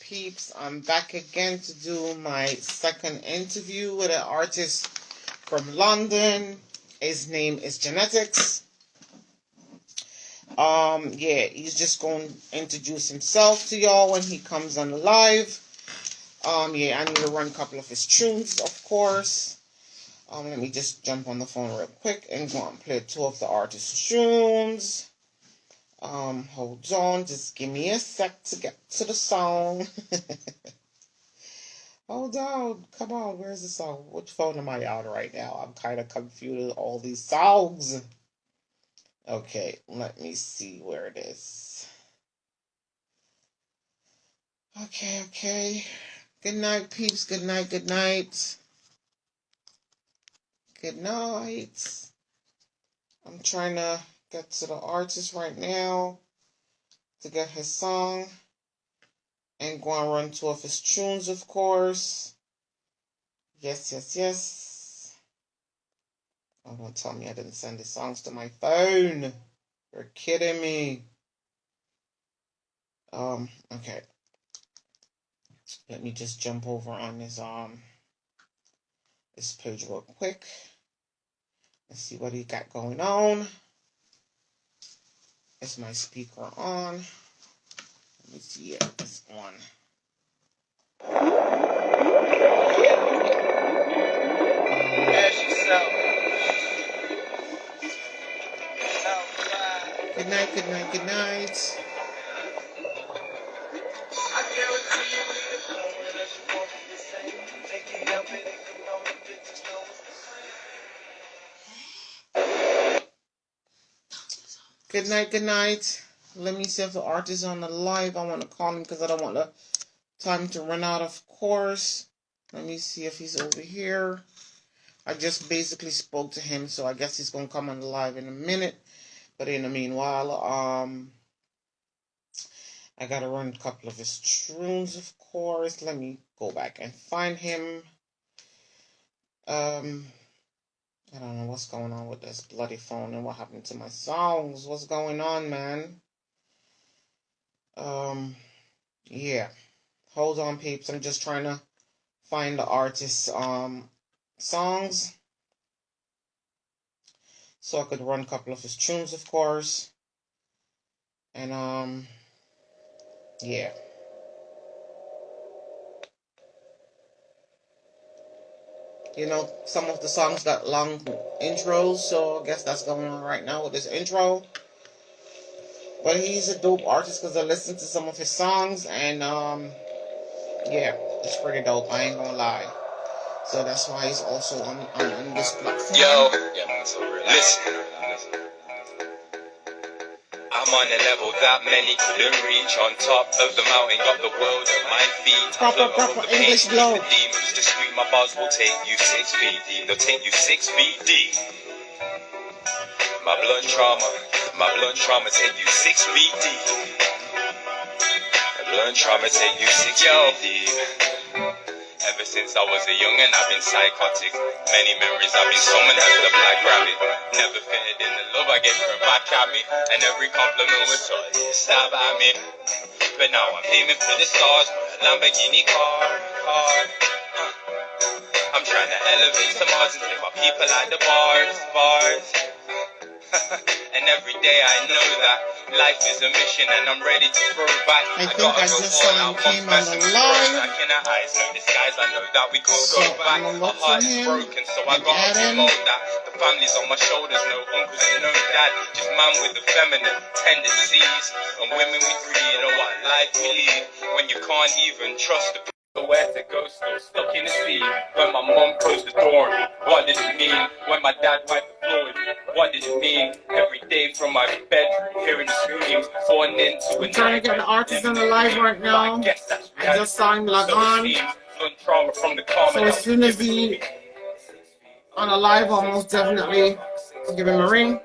peeps. I'm back again to do my second interview with an artist from London. His name is GXNETIX. Yeah, he's just going to introduce himself to y'all when he comes on live. Yeah, I need to run a couple of his tunes, of course. Let me just jump on the phone real quick and go and play two of the artist's tunes. Hold on, just give me a sec to get to the song. Hold on, come on, where's the song? Which phone am I on right now? I'm kind of confused with all these songs. Okay, let me see where it is. Okay. Good night, peeps. Good night. Good night. I'm trying to get to the artist right now to get his song and go and run two of his tunes, of course. Yes. Oh, don't tell me I didn't send the songs to my phone. You're kidding me. Okay. Let me just jump over on his page real quick. Let's see what he got going on. Is my speaker on? Let me see it. It's on. Good night. Good night. Let me see if the artist is on the live. I want to call him because I don't want the time to run out, of course. Let me see if he's over here. I just basically spoke to him, so I guess he's going to come on the live in a minute. But in the meanwhile, I got to run a couple of his tunes, of course. Let me go back and find him. I don't know what's going on with this bloody phone and what happened to my songs. What's going on, man? Yeah. Hold on, peeps. I'm just trying to find the artist's songs so I could run a couple of his tunes, of course. And yeah. You know, some of the songs got long intros, so I guess that's going on right now with this intro. But he's a dope artist because I listened to some of his songs, and yeah, it's pretty dope. I ain't gonna lie. So that's why he's also on this platform. Yo, listen. I'm on a level that many couldn't reach. On top of the mountain, got the world at my feet. Proper English blow. The demons discreet, my bars will take you 6 feet deep. They'll take you 6 feet deep. My blunt trauma take you 6 feet deep. My blunt trauma take you 6 feet deep. Ever since I was a youngin', I've been psychotic. Many memories I've been summoned as the black rabbit. Never fitted in the love I get thrown back at me. And every compliment was trying to stab at me. But now I'm aiming for the stars. Lamborghini car. I'm trying to elevate some odds and take my people like the bars. And every day I know that life is a mission and I'm ready to throw back. I think I just came on the line. I know that we can't go back. My heart is broken, so I gotta remold that. The family's on my shoulders, no uncles and no dad. Just man with the feminine tendencies. And women we three, you know what life we lead. When you can't even trust the people where to go, still stuck in the sleep. When my mom closed the door, what did it mean? When my dad wiped the floor, what did it mean? Every day from my bedroom, hearing the screams, falling into I'm trying to get the artist on the live right now. I just saw him log on. So as soon as he on a live, I'll most definitely give him a ring.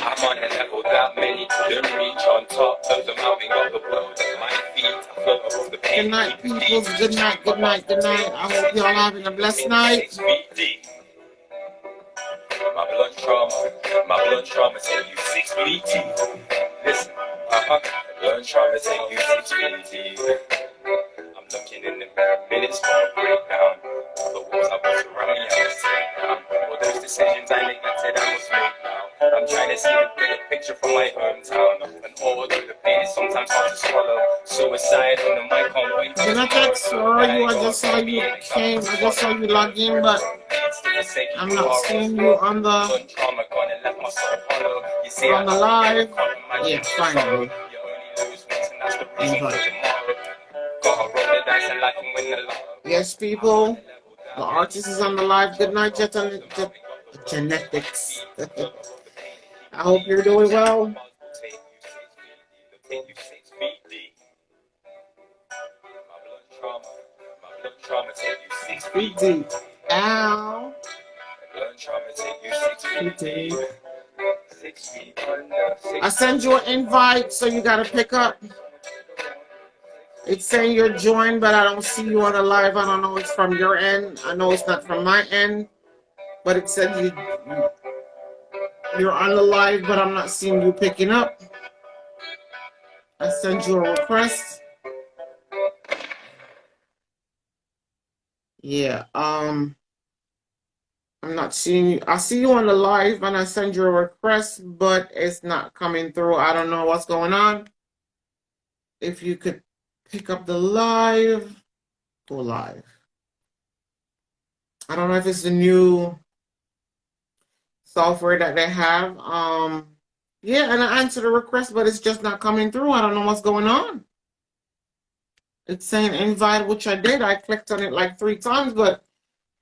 I'm on a level that many couldn't reach. On top of the mountain, got the world at my feet. I float above the pain. Good night, people. Good night. I hope y'all having a blessed night. My blunt trauma, My blunt trauma take you 6 feet deep. Listen, blunt trauma take you 6 feet deep. I'm looking in the mirror, minutes for a breakdown. All the walls I built around me, I must take down. All those decisions I neglected, I must make now. I'm trying to see the bigger picture from my hometown. And although the pain is sometimes hard to swallow, suicide on the mic can't wait to GXNETIX, where are you? I just saw you came. I just saw you log in, but I'm not seeing you on the live. Yeah, finally. Invite. Yes, people. The artist is on the live. Good night, Genetics. I hope you're doing well. Feet deep. Ow. Feet deep. I send you an invite, so you gotta pick up. It's saying you're joined, but I don't see you on the live. I don't know if it's from your end. I know it's not from my end, but it said you're on the live, but I'm not seeing you picking up. I sent you a request. Yeah, I'm not seeing you. I see you on the live, and I send you a request, but it's not coming through. I don't know what's going on. If you could pick up the live, go live. I don't know if it's the new software that they have. Yeah, and I answered the request, but it's just not coming through. I don't know what's going on. It's saying invite, which I did. I clicked on it like 3 times, but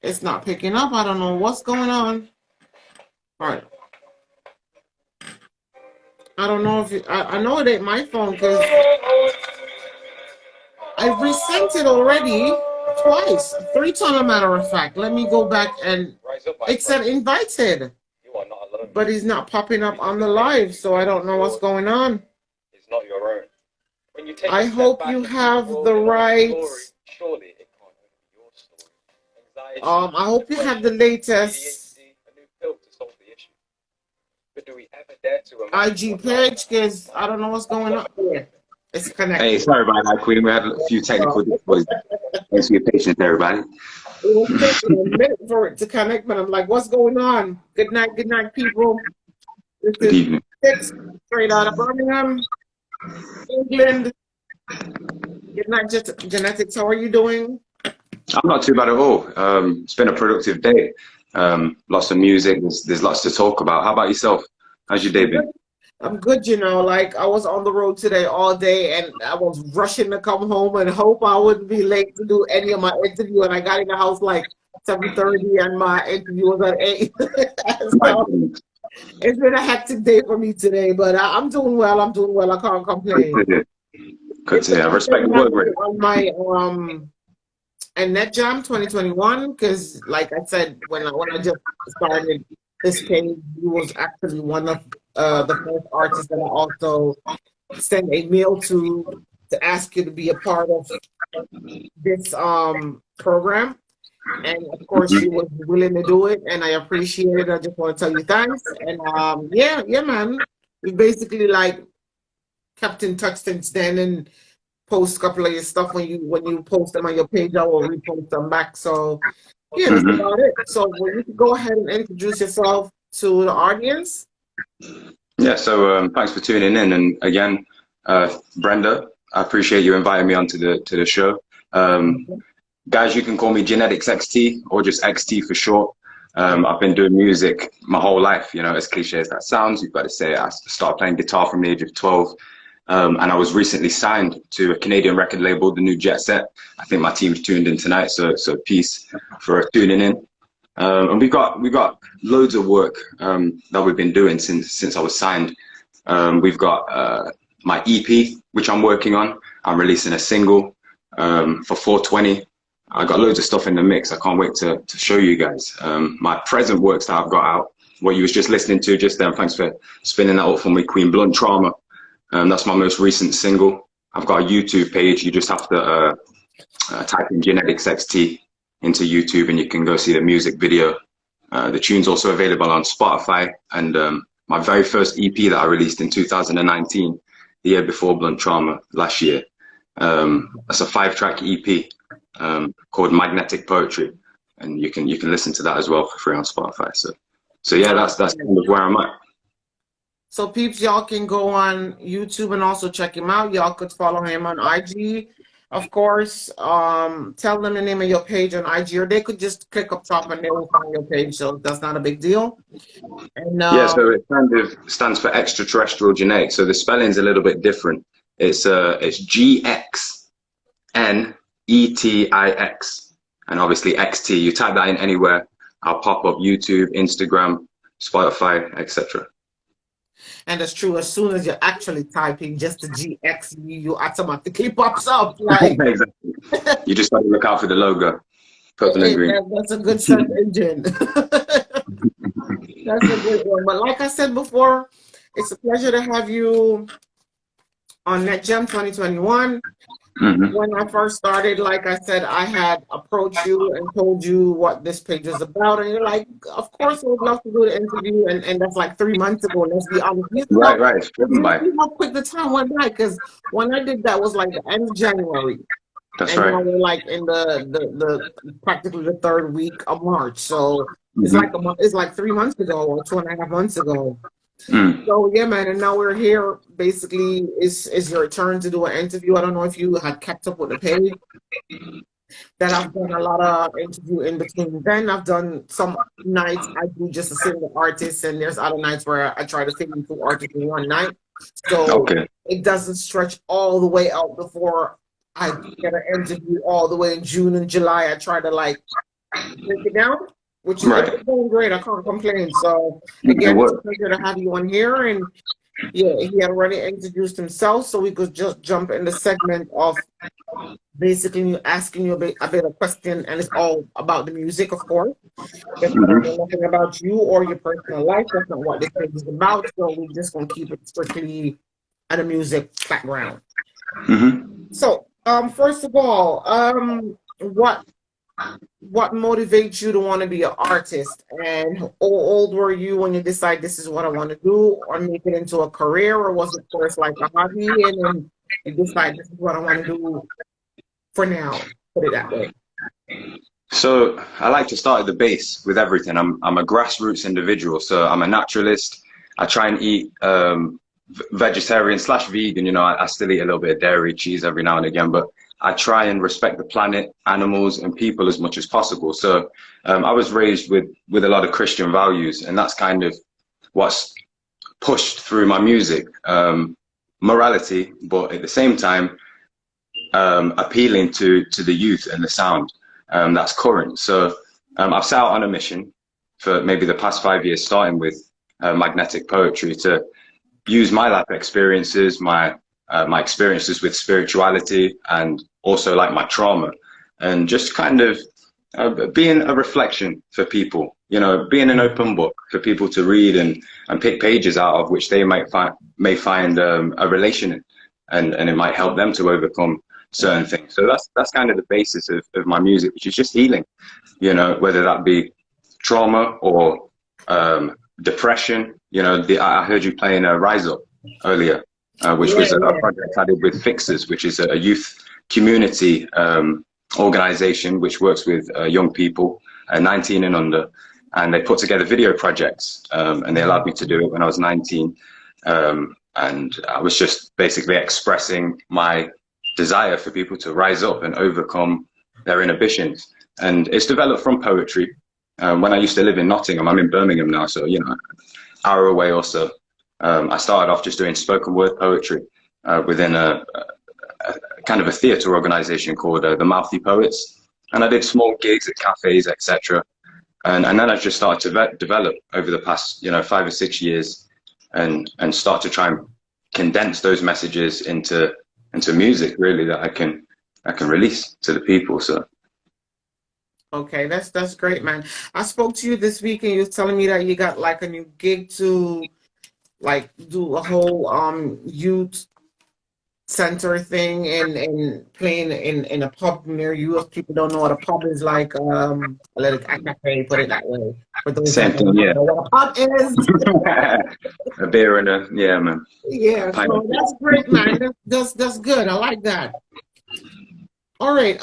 it's not picking up. I don't know what's going on. All right. I don't know if I know it ain't my phone because I resent it already twice, 3 times, a matter of fact. Let me go back and it said invited, but he's not popping up on the live, so I don't know what's going on. It's not your own. I hope you have the right. I hope you have the latest IG page because I don't know what's going on. Yeah, it's connected. Hey, sorry about that, Queen. We had a few technical difficulties. Thanks for your patience, everybody. It was taking a minute for it to connect, but I'm like, what's going on? Good night, people. This Good is evening. straight out of Birmingham, England. Good night, Genetics. How are you doing? I'm not too bad at all. It's been a productive day. Lots of music. There's lots to talk about. How about yourself? How's your day been? I'm good, you know, like I was on the road today all day and I was rushing to come home and hope I wouldn't be late to do any of my interview, and I got in the house like 7:30 and my interview was at 8. So it's been a hectic day for me today, but I'm doing well. I can't complain. Good to hear. I respect the work rate. On my and NetJam 2021, because like I said, when I just started this page, you was actually one of the first artists that I also sent a mail to ask you to be a part of this program, and of course you was willing to do it, and I appreciate it. I just want to tell you thanks, and yeah man, we basically like kept in touch since then and post a couple of your stuff. When you post them on your page, I will repost them back. So yeah, that's about it. So well, you can go ahead and introduce yourself to the audience. Yeah, so thanks for tuning in, and again, Brenda, I appreciate you inviting me onto the show. Guys, you can call me GXNETIX-XT or just XT for short. I've been doing music my whole life, you know, as cliche as that sounds. You've got to say I started playing guitar from the age of 12. And I was recently signed to a Canadian record label, the new Jet Set. I think my team's tuned in tonight, so peace for tuning in. And we got loads of work that we've been doing since I was signed. We've got my EP, which I'm working on. I'm releasing a single for 420. I got loads of stuff in the mix. I can't wait to show you guys. My present works that I've got out, what you was just listening to just then. Thanks for spinning that up for me, Queen. Blunt Trauma. That's my most recent single. I've got a YouTube page. You just have to type in GXNETIX-XT into YouTube and you can go see the music video. The tune's also available on Spotify and my very first EP that I released in 2019, the year before Blunt Trauma last year. That's a 5-track EP called Magnetic Poetry, and you can listen to that as well for free on Spotify. So yeah, that's kind of where I'm at. So peeps, y'all can go on YouTube and also check him out. Y'all could follow him on IG, of course. Tell them the name of your page on IG, or they could just click up top and they will find your page. So that's not a big deal. And yeah, so it kind of stands for extraterrestrial genetics. So the spelling's a little bit different. It's GXNETIX, and obviously XT. You type that in anywhere, I'll pop up YouTube, Instagram, Spotify, etc. And it's true, as soon as you're actually typing just the GX, you automatically pops up. Like exactly. You just got to look out for the logo, purple and green. That's a good search engine. That's a good one. But like I said before, it's a pleasure to have you on NetGem 2021. When I first started, like I said, I had approached you and told you what this page is about, and you're like, of course I would love to do the interview, and that's like 3 months ago, let's be honest. Right. It's how quick the time went by, because when I did that was like the end of January. That's and right. now we're like in the practically the 3rd week of March. So it's like it's like 3 months ago or 2.5 months ago. So yeah, man, and now we're here. Basically, it's your turn to do an interview. I don't know if you had kept up with the page. That I've done a lot of interview in between. Then I've done some nights I do just a single artist, and there's other nights where I try to fit in 2 artists in one night. So it doesn't stretch all the way out before I get an interview all the way in June and July. I try to like break it down, which is going great. I can't complain. So again, it's a pleasure to have you on here. And yeah, he had already introduced himself, so we could just jump in the segment of basically asking you a bit of question, and it's all about the music, of course. It's nothing about you or your personal life. That's not what this page is about. So we're just gonna keep it strictly at a music background. So, first of all, what motivates you to want to be an artist, and how old were you when you decide this is what I want to do, or make it into a career, or was it first like a hobby and then you decide this is what I want to do for now? Put it that way. So I like to start at the base with everything. I'm a grassroots individual, so I'm a naturalist. I try and eat vegetarian/vegan. You know, I still eat a little bit of dairy, cheese every now and again, but I try and respect the planet, animals, and people as much as possible. So I was raised with a lot of Christian values, and that's kind of what's pushed through my music. Morality, but at the same time, appealing to the youth and the sound that's current. So I've set out on a mission for maybe the past 5 years, starting with magnetic poetry, to use my life experiences, my experiences with spirituality, and also like my trauma, and just kind of being a reflection for people, you know, being an open book for people to read and pick pages out of which they may find a relation in, and it might help them to overcome certain things. So that's kind of the basis of my music, which is just healing, you know, whether that be trauma or depression. You know, I heard you playing Rise Up earlier, which was a project I did with Fixers, which is a youth community organization which works with young people 19 and under, and they put together video projects, and they allowed me to do it when I was 19, and I was just basically expressing my desire for people to rise up and overcome their inhibitions. And it's developed from poetry. When I used to live in Nottingham, I'm in Birmingham now, so, you know, an hour away or so. I started off just doing spoken word poetry within a kind of a theatre organisation called the Mouthy Poets, and I did small gigs at cafes, etc. And then I just started to develop over the past, you know, 5 or 6 years, and start to try and condense those messages into music, really, that I can release to the people. So. Okay, that's great, man. I spoke to you this week, and you was telling me that you got like a new gig to like do a whole youth center thing and playing in a pub near you. If people don't know what a pub is like, I can't really put it that way. For those Same that thing, don't yeah. know what a pub is. A beer and a, yeah, man. Yeah, Pint of so that's great, man. That's good. I like that. All right.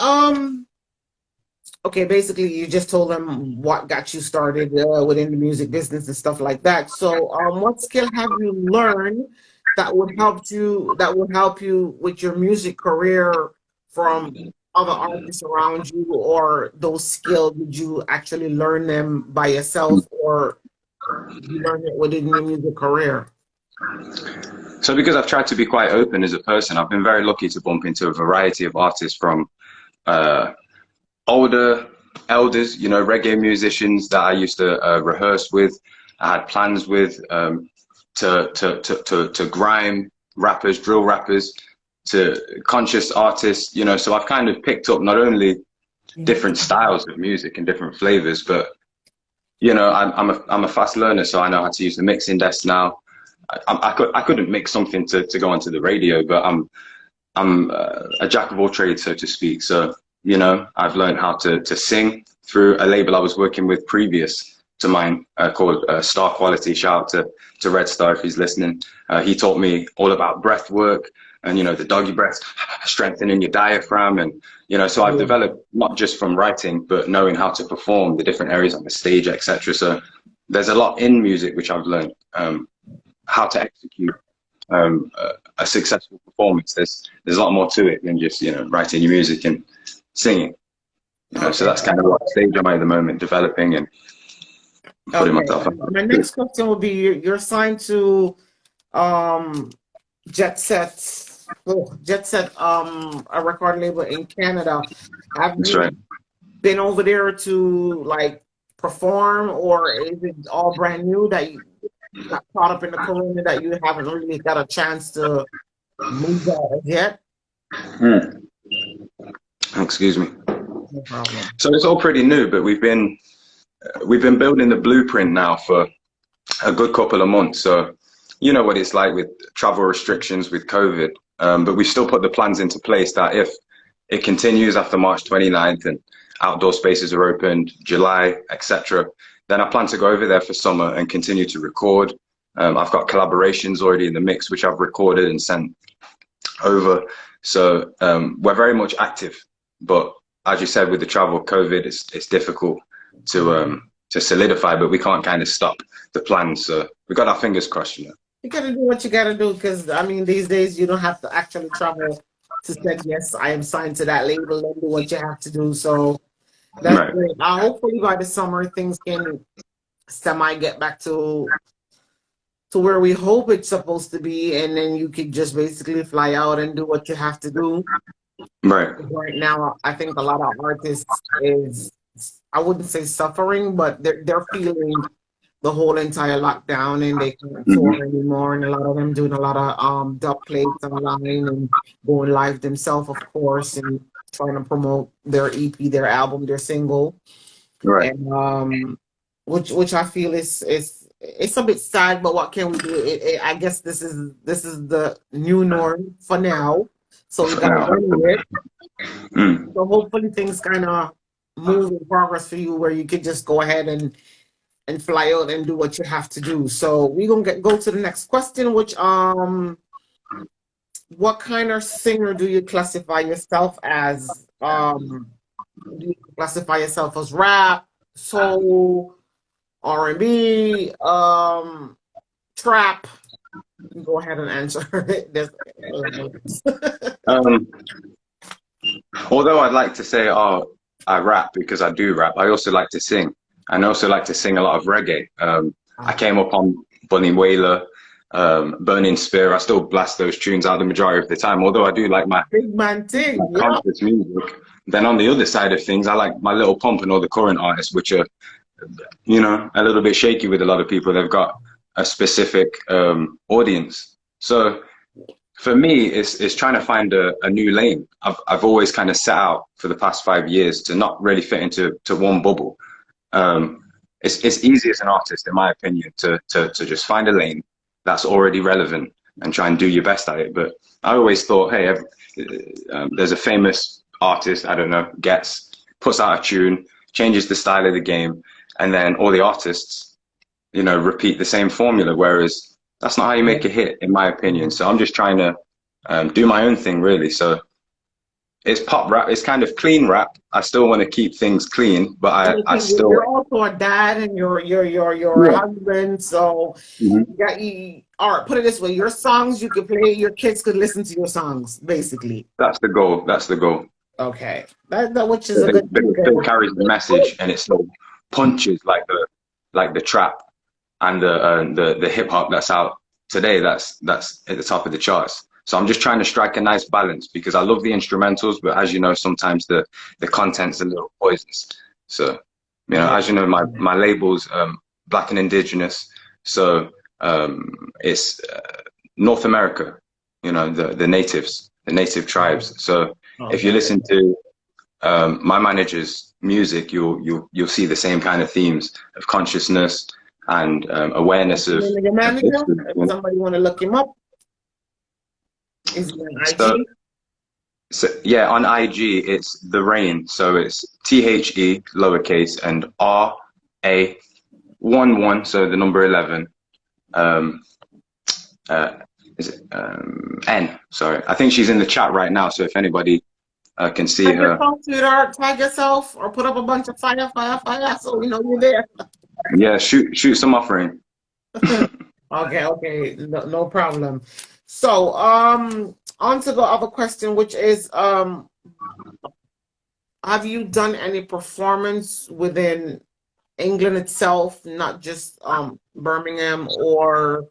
Okay, basically you just told them what got you started within the music business and stuff like that. So, what skill have you learned that would help you with your music career from other artists around you, or those skills, did you actually learn them by yourself, or you learn it within your music career? So because I've tried to be quite open as a person, I've been very lucky to bump into a variety of artists from uh, older elders, you know, reggae musicians that I used to rehearse with, I had plans with, to grime rappers, drill rappers, to conscious artists, you know. So I've kind of picked up not only different styles of music and different flavors, but you know, I'm a fast learner, so I know how to use the mixing desk now. I couldn't mix something to go onto the radio, but I'm a jack of all trades, so to speak. So, you know, I've learned how to sing through a label I was working with previous to mine called Star Quality. Shout out to Red Star if he's listening. He taught me all about breath work and, you know, the doggy breath, strengthening your diaphragm. And, you know, so I've developed not just from writing, but knowing how to perform the different areas on the stage, etc. So there's a lot in music which I've learned how to execute a successful performance. There's a lot more to it than just, you know, writing your music and singing. You know, so that's kind of what stage I'm at the moment, developing and putting myself up. My next question would be: you're signed to Jet Set, a record label in Canada. Have That's you right. been over there to like perform, or is it all brand new that you got caught up in the corona that you haven't really got a chance to move out yet? Excuse me. No problem. So it's all pretty new, but we've been building the blueprint now for a good couple of months. So you know what it's like with travel restrictions with COVID, but we still put the plans into place that if it continues after March 29th and outdoor spaces are opened, July, etc., then I plan to go over there for summer and continue to record. I've got collaborations already in the mix, which I've recorded and sent over. So we're very much active, but as you said, with the travel, COVID, it's difficult to solidify, but we can't kind of stop the plans. So we got our fingers crossed, you know. You gotta do what you gotta do, because I mean, these days you don't have to actually travel to say yes, I am signed to that label, and do what you have to do. So that's Right. great. Hopefully by the summer things can semi get back to where we hope it's supposed to be, and then you could just basically fly out and do what you have to do. Right. Right now, I think a lot of artists is, I wouldn't say suffering, but they're feeling the whole entire lockdown, and they can't tour anymore. And a lot of them doing a lot of dub plates online and going live themselves, of course, and trying to promote their EP, their album, their single. Right. And which I feel is it's a bit sad, but what can we do? I guess this is the new norm for now. So we gotta run with it. So hopefully things kind of move in progress for you, where you could just go ahead and fly out and do what you have to do. So we're gonna go to the next question, which what kind of singer do you classify yourself as? Do you classify yourself as rap, soul, R&B, trap? Go ahead and answer. Although I'd like to say, oh, I rap because I do rap, I also like to sing. And I also like to sing a lot of reggae. I came up on Bunny Wailer, Burning Spear. I still blast those tunes out the majority of the time, although I do like my big man thing, my conscious music. Then on the other side of things, I like my Little Pump and all the current artists, which are, you know, a little bit shaky with a lot of people. They've got a specific audience. So for me, it's trying to find a new lane. I've always kind of set out for the past 5 years to not really fit into one bubble. It's easy as an artist, in my opinion, to just find a lane that's already relevant and try and do your best at it. But I always thought, hey, there's a famous artist, I don't know, puts out a tune, changes the style of the game, and then all the artists, you know, repeat the same formula. Whereas that's not how you make a hit, in my opinion. So I'm just trying to do my own thing, really. So it's pop rap. It's kind of clean rap. I still want to keep things clean, but I still. You're also a dad and you're a husband, so all right. Put it this way: your songs you could play, your kids could listen to your songs, basically. That's the goal. That's the goal. Okay, that which is a good. It still carries the message, and it still punches like the trap and the hip hop that's out today. That's at the top of the charts. So I'm just trying to strike a nice balance because I love the instrumentals, but as you know, sometimes the content's a little poisonous. So, you know, as you know, my label's Black and Indigenous. So it's North America, you know, the natives, the native tribes. So if you listen to my manager's music, you'll see the same kind of themes of consciousness and awareness of. Your manager? If somebody want to look him up. Is it on IG? So yeah, on IG it's The Rain. So it's THE lowercase and RA11. So the number 11. Is it N? Sorry, I think she's in the chat right now. So if anybody can see her. Yourself, sweetheart, tag yourself or put up a bunch of fire, so we know you're there. Yeah, shoot some offering. Okay, no problem. So, on to the other question, which is, have you done any performance within England itself, not just Birmingham or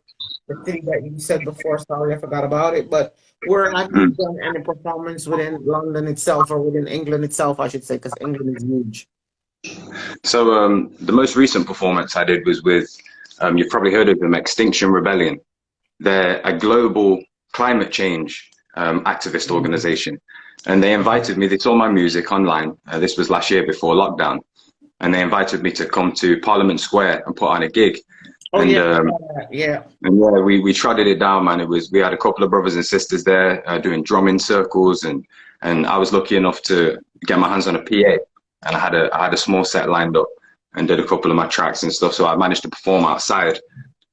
the city that you said before? Sorry, I forgot about it. But where have you done any performance within London itself or within England itself, I should say, because England is huge. So the most recent performance I did was with, you've probably heard of them, Extinction Rebellion. They're a global climate change activist organization. And they invited me, they saw my music online. This was last year before lockdown. And they invited me to come to Parliament Square and put on a gig. Oh, and, yeah. And yeah, we trotted it down, man. We had a couple of brothers and sisters there doing drumming circles. And I was lucky enough to get my hands on a PA. And I had a small set lined up and did a couple of my tracks and stuff. So I managed to perform outside.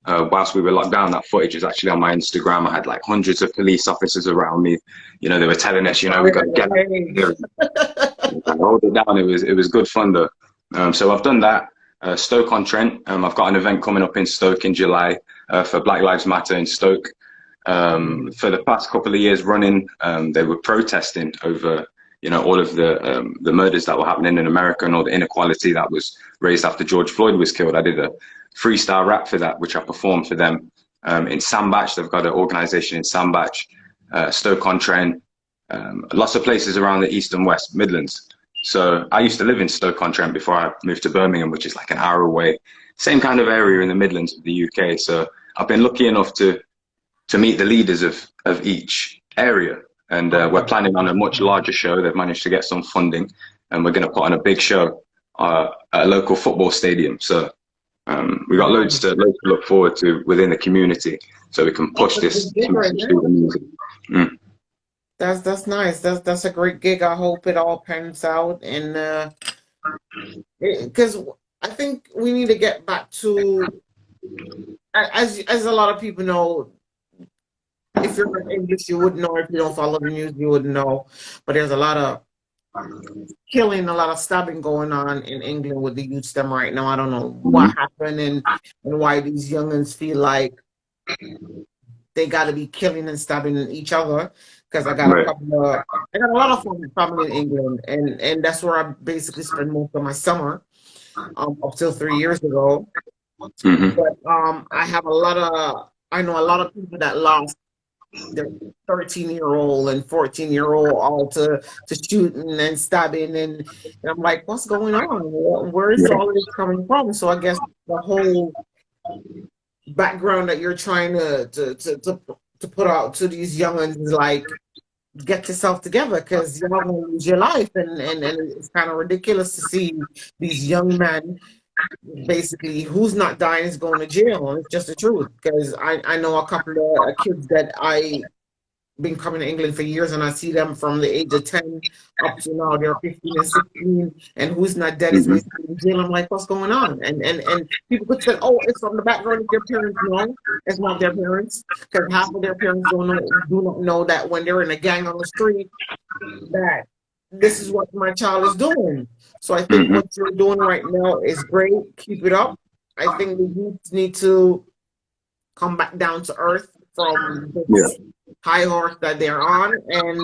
Whilst we were locked down, that footage is actually on my Instagram. I had like hundreds of police officers around me. You know, they were telling us, you know, we got to get it. I rolled it down. It was good fun though. So I've done that. Stoke-on-Trent. I've got an event coming up in Stoke in July for Black Lives Matter in Stoke. For the past couple of years running, they were protesting over, you know, all of the murders that were happening in America and all the inequality that was raised after George Floyd was killed. I did a freestyle rap for that, which I performed for them in Sandbach. They've got an organization in Sandbach, Stoke-on-Trent, lots of places around the East and West Midlands. So I used to live in Stoke-on-Trent before I moved to Birmingham, which is like an hour away. Same kind of area in the Midlands of the UK. So I've been lucky enough to meet the leaders of each area. And we're planning on a much larger show. They've managed to get some funding, and we're going to put on a big show at a local football stadium. So we got loads to look forward to within the community, so we can push this message through the music. That's nice. That's a great gig. I hope it all pans out, and because I think we need to get back to, as a lot of people know. If you're in English, you would know. If you don't follow the news, you wouldn't know. But there's a lot of killing, a lot of stabbing going on in England with the youth stem right now. I don't know what happened and why these youngins feel like they got to be killing and stabbing each other. Because I got a lot of family in England, and that's where I basically spend most of my summer, up till 3 years ago. But I know a lot of people that lost their 13-year-old and 14-year-old all to shooting and stabbing, and I'm like, what's going on? Where is all this coming from? So I guess the whole background that you're trying to put out to these youngins is like, get yourself together, because you're not going to lose your life, and it's kind of ridiculous to see these young men basically who's not dying is going to jail. And it's just the truth, because I know a couple of kids that I been coming to England for years, and I see them from the age of 10 up to now they're 15 and 16, and who's not dead is Hmm. basically in jail. I'm like, what's going on? And people could say, oh, it's from the background of their parents. No, it's not their parents, because half of their parents do not know that when they're in a gang on the street, that this is what my child is doing. So I think Hmm. what you're doing right now is great. Keep it up. I think the youth need to come back down to earth from Yeah. this high horse that they're on and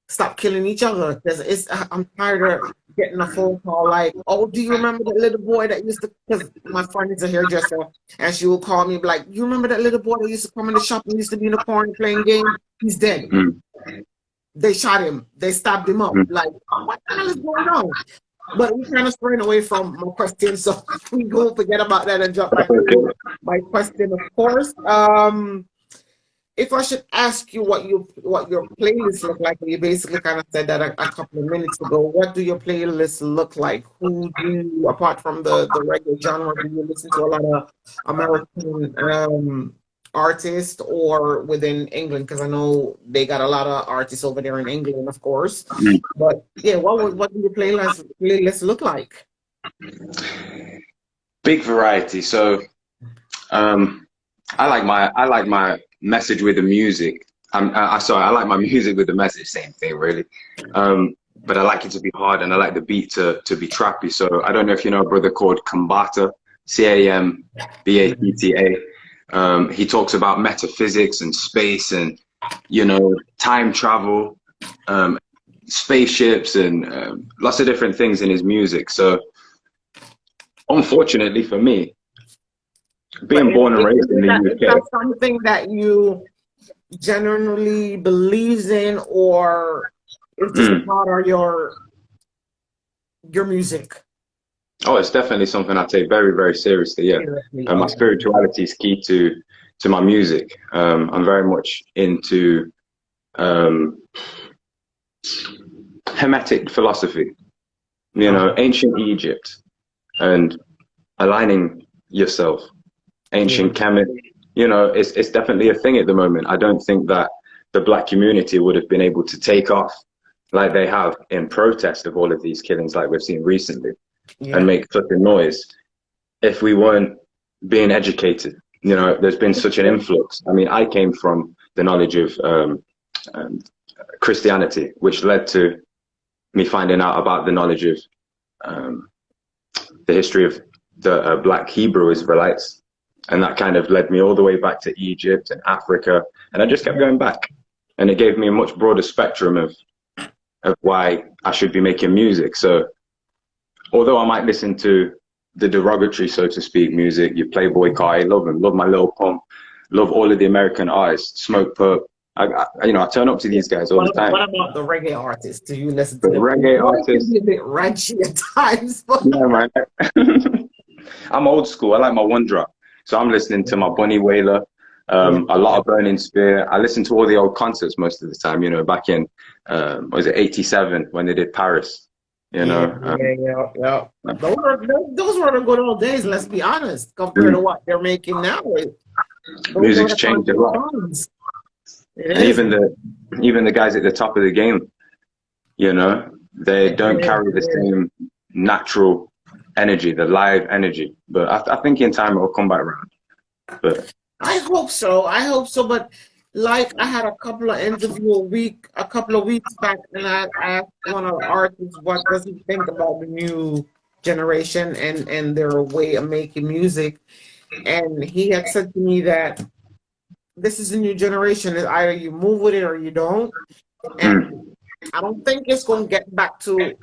stop killing each other. Because I'm tired of getting a phone call like, "Oh, do you remember that little boy that used to?" Because my friend is a hairdresser, and she will call me like, "You remember that little boy that used to come in the shop and used to be in the corner playing games? He's dead. Mm. They shot him. They stabbed him up. Mm. Like, what the hell is going on?" But we kind of straying away from my question, so we go forget about that and jump back to my question, of course. If I should ask you what your playlists look like, you basically kind of said that a couple of minutes ago. What do your playlists look like? Who do you, apart from the reggae genre, do you listen to a lot of American artists or within England? Because I know they got a lot of artists over there in England, of course. Mm. But yeah, what do your playlists look like? Big variety. So I like my message with the music. Sorry, I like my music with the message. Same thing, really. But I like it to be hard, and I like the beat to be trappy. So I don't know if you know a brother called Kambata, Cambatta. He talks about metaphysics and space, and time travel, spaceships, and lots of different things in his music. So unfortunately for me, being born and raised in the Is that UK. something that you genuinely believes in, or is just a Mm. part of your music? Oh, it's definitely something I take very, very seriously. Yeah, Seriously, and my okay. spirituality is key to my music. I'm very much into um, Hermetic philosophy. Ancient Egypt and aligning yourself. Yeah. Ancient Kemet. It's definitely a thing at the moment. I don't think that the black community would have been able to take off like they have in protest of all of these killings like we've seen recently and Yeah. make such a noise if we weren't being educated. There's been such an influx. I mean, I came from the knowledge of um, Christianity, which led to me finding out about the knowledge of um, the history of the black Hebrew Israelites. And that kind of led me all the way back to Egypt and Africa. And I just kept going back. And it gave me a much broader spectrum of why I should be making music. So although I might listen to the derogatory, so to speak, music, your Playboy Kai, love him, love my Lil Pump, love all of the American artists, Smoke Perp. I turn up to these guys all the time. What about the reggae artists? Do you listen to But them? reggae Well, it can artists, be a bit ranchy at times, but yeah, man. I'm old school. I like my one drop. So I'm listening to my Bunny Wailer, yeah. a lot of Burning Spear. I listen to all the old concerts most of the time, back in, was it 87 when they did Paris, Yeah. Those were the good old days, let's be honest, compared to what they're making now. Those were music's the changed a lot. times. It And is. even the guys at the top of the game, they don't carry the same natural energy, the live energy. But I think in time it will come back around. But I hope so. I hope so. But like I had a couple of interviews a couple of weeks back, and I asked one of the artists what does he think about the new generation and their way of making music. And he had said to me that this is a new generation. It's either you move with it or you don't. And I don't think it's going to get back to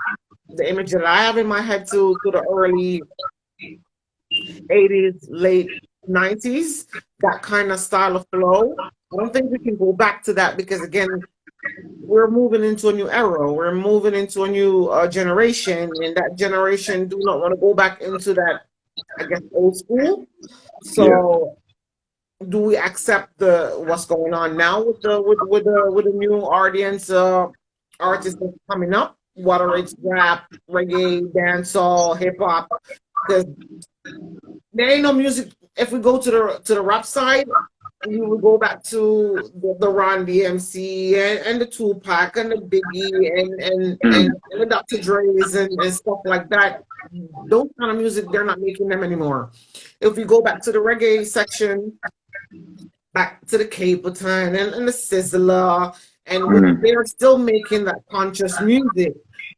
the image that I have in my head to the early 80s, late 90s, that kind of style of flow. I don't think we can go back to that because, again, we're moving into a new era. We're moving into a new generation, and that generation do not want to go back into that, I guess, old school. So, do we accept what's going on now with the new audience artists that's coming up? Whether it's rap, reggae, dancehall, hip hop, Because there ain't no music. If we go to the rap side, we will go back to the Ron DMC and the Tupac and the Biggie Mm. and the Dr. Dre's and stuff like that. Those kind of music, they're not making them anymore. If we go back to the reggae section, back to the Capleton and the Sizzler, and Mm. they're still making that conscious music.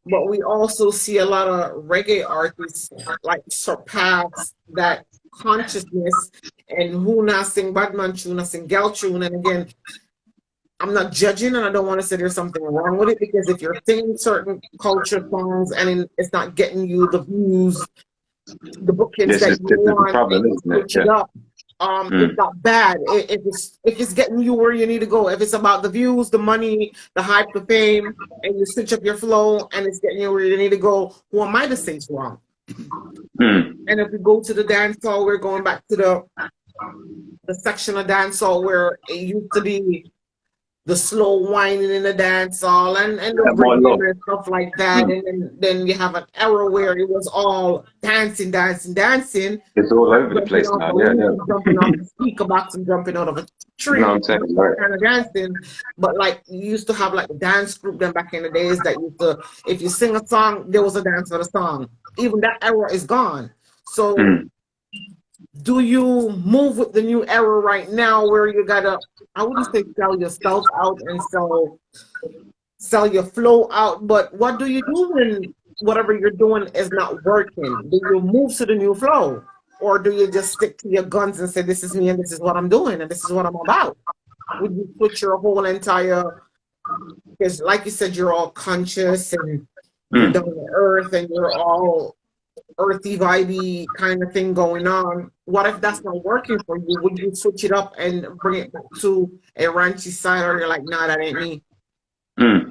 But we also see a lot of reggae artists like surpass that consciousness and who not sing Badman tune, not sing gal tune. And again, I'm not judging and I don't want to say there's something wrong with it, because if you're singing certain culture songs and it's not getting you the views, the bookings that you This is the want, problem, and you isn't it? switch Yeah. it up, it's Mm. not bad. If it's getting you where you need to go, if it's about the views, the money, the hype, the fame, and you switch up your flow and it's getting you where you need to go, who am I to say it's wrong? Mm. And if we go to the dance hall, we're going back to the section of dance hall where it used to be the slow whining in the dance hall and the Yeah, more rhythm love. and stuff like that. Mm. And then you have an era where it was all dancing, dancing, dancing, It's all not over the jumping place off now. the Yeah, roof and jumping yeah. off the speaker box and jumping out of a You know what tree, I'm saying? that Right. kind of dancing. But like you used to have like a dance group then back in the days that used to, if you sing a song, there was a dance for the song. Even that era is gone. So Mm. do you move with the new era right now where you gotta, I wouldn't say sell yourself out and sell your flow out, but what do you do when whatever you're doing is not working? Do you move to the new flow? Or do you just stick to your guns and say, this is me and this is what I'm doing and this is what I'm about? Would you switch your whole entire, because like you said, you're all conscious and you're Mm. down to earth and you're all earthy, vibey kind of thing going on. What if that's not working for you? Would you switch it up and bring it back to a ranchy side, or you're like, nah, that ain't me? Mm.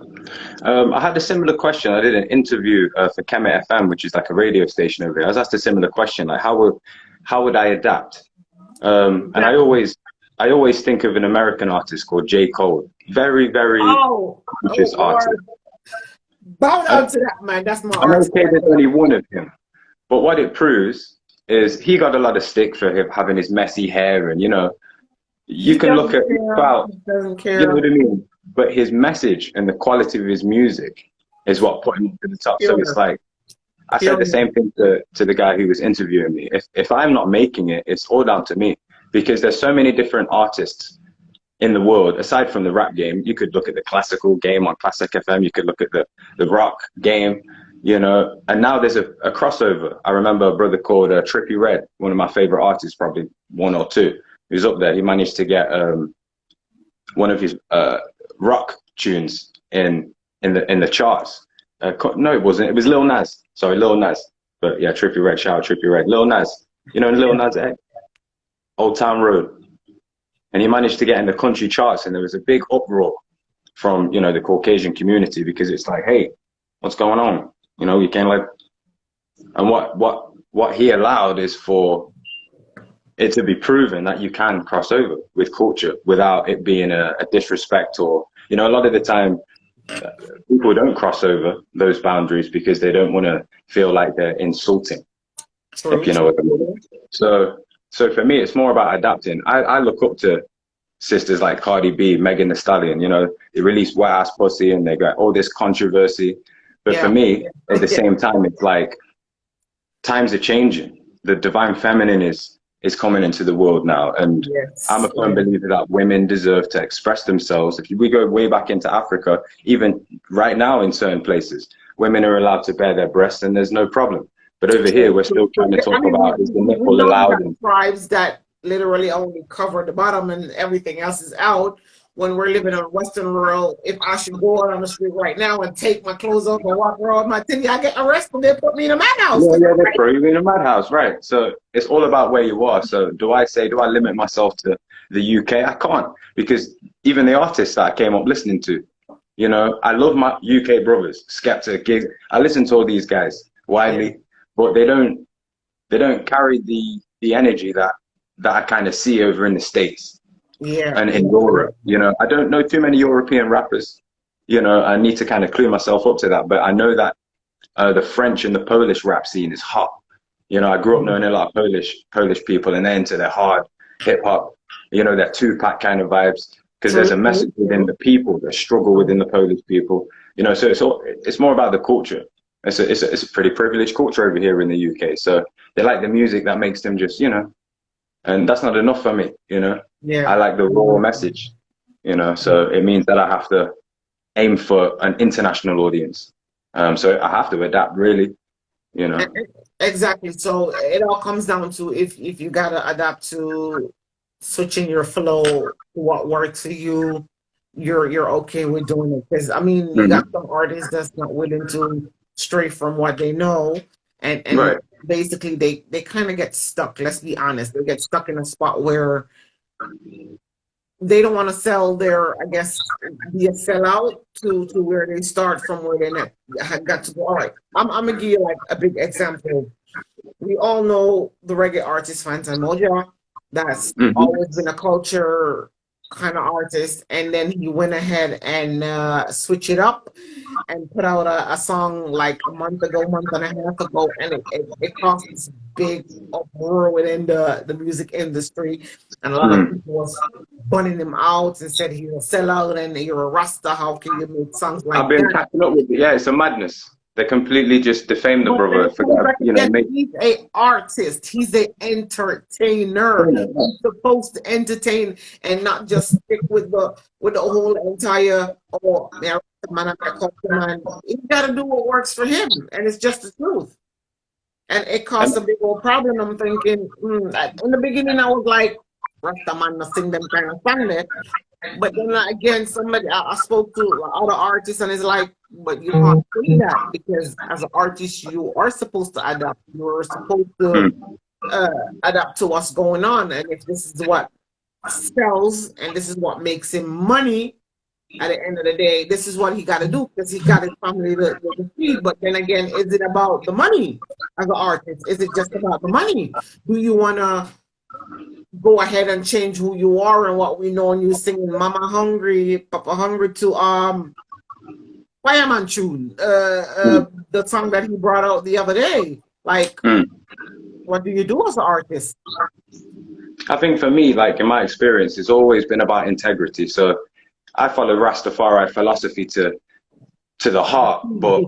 I had a similar question. I did an interview for Kemet FM, which is like a radio station over here. I was asked a similar question, like how would I adapt? And Exactly. I always think of an American artist called J. Cole. Very, very Oh conscious artist. Lord. Bow I, down to that man. That's my I'm artist okay, right there's there. only one of him. But what it proves is he got a lot of stick for him having his messy hair, and you He can look doesn't at care. about, He doesn't you know care. what I mean? But his message and the quality of his music is what put him to the top. So it's Pure. like I said the Pure. same thing to the guy who was interviewing me. If I'm not making it, it's all down to me, because there's so many different artists in the world. Aside from the rap game, you could look at the classical game on Classic FM. You could look at the rock game, and now there's a crossover. I remember a brother called Trippie Redd, one of my favorite artists, probably one or two, who's up there. He managed to get one of his rock tunes in the charts. No, it wasn't. It was Lil Nas. Sorry, Lil Nas. But yeah, Trippie Redd. Shout out Trippie Redd. Lil Nas. Lil Yeah. Nas X, Old Town Road. And he managed to get in the country charts, and there was a big uproar from the Caucasian community, because it's like, hey, what's going on? You can't like. And what he allowed is for it to be proven that you can cross over with culture without it being a disrespect, or a lot of the time people don't cross over those boundaries because they don't want to feel like they're insulting, if True, you know true, what I mean. true. So for me, it's more about adapting. I look up to sisters like Cardi B, Megan Thee Stallion. They release Wet Ass Pussy and they got all this controversy. But for Yeah. me, at the Yeah. same time, it's like times are changing. The divine feminine is coming into the world now, and I'm Yes. a firm Yeah. believer that women deserve to express themselves. If we go way back into Africa, even right now in certain places, women are allowed to bare their breasts and there's no problem. But over here, True, we're true, still true. trying to Yeah, I talk mean, about, is the we nipple know we allowed? got And tribes that literally only cover the bottom and everything else is out. When we're living in a Western world, if I should go out on the street right now and take my clothes off and walk around my titty, I get arrested. They put me in a madhouse. yeah, they throw you in a madhouse, right? So it's all about where you are. So do I limit myself to the UK? I can't, because even the artists that I came up listening to, I love my UK brothers, Skepta, Gigs. I listen to all these guys Yeah, widely, but they don't carry the energy that I kind of see over in the States yeah, and in yeah. Europe. I don't know too many European rappers. I need to kind of clue myself up to that, but I know that the French and the Polish rap scene is hot. You know, I grew up knowing a lot of Polish people, and they're into their hard hip hop. You know, their Tupac kind of vibes, because there's a message within the people, the struggle within the Polish people. You know, so it's more about the culture. It's a pretty privileged culture over here in the UK. So they like the music that makes them just, you know, and that's not enough for me. You know, I like the raw message. You know, so it means that I have to aim for an international audience. So I have to adapt, really. You know. Exactly. So it all comes down to if you gotta adapt to switching your flow to what works for you, you're okay with doing it. Because I mean, you got some artists that's not willing to stray from what they know, and Right. basically they kind of get stuck. Let's be honest, they get stuck in a spot where they don't want to sell their, I guess, be a sellout to where they start from where they had got to go. All right, I'm gonna give you like a big example. We all know the reggae artist Fanta Moja. That's always been a culture kind of artist, and then he went ahead and switch it up and put out a song like a month and a half ago, and it caused this big uproar within the music industry, and a lot of people was bunning him out and said he's a sellout and you're a Rasta. How can you make songs like that? I've been catching up with it. Yeah, it's a madness. They completely just defamed the brother. You know, he's an artist. He's an entertainer. He's supposed to entertain and not just stick with the whole entire man. He's got to do what works for him, and it's just the truth. And it caused a big old problem. I'm thinking in the beginning I was like, Rasta man, not sing them kind of song there. But then again, somebody I spoke to other artists, and it's like, but you can't do that because as an artist, you are supposed to adapt. You're supposed to adapt to what's going on, and if this is what sells and this is what makes him money, at the end of the day, this is what he got to do because he got his family to feed. But then again, is it about the money as an artist? Is it just about the money? Do you want to go ahead and change who you are and what we know, and you singing Mama Hungry, Papa Hungry to Fireman Tune, the song that he brought out the other day? Like, what do you do as an artist? I think for me, like in my experience, it's always been about integrity. So I follow Rastafari philosophy to the heart, but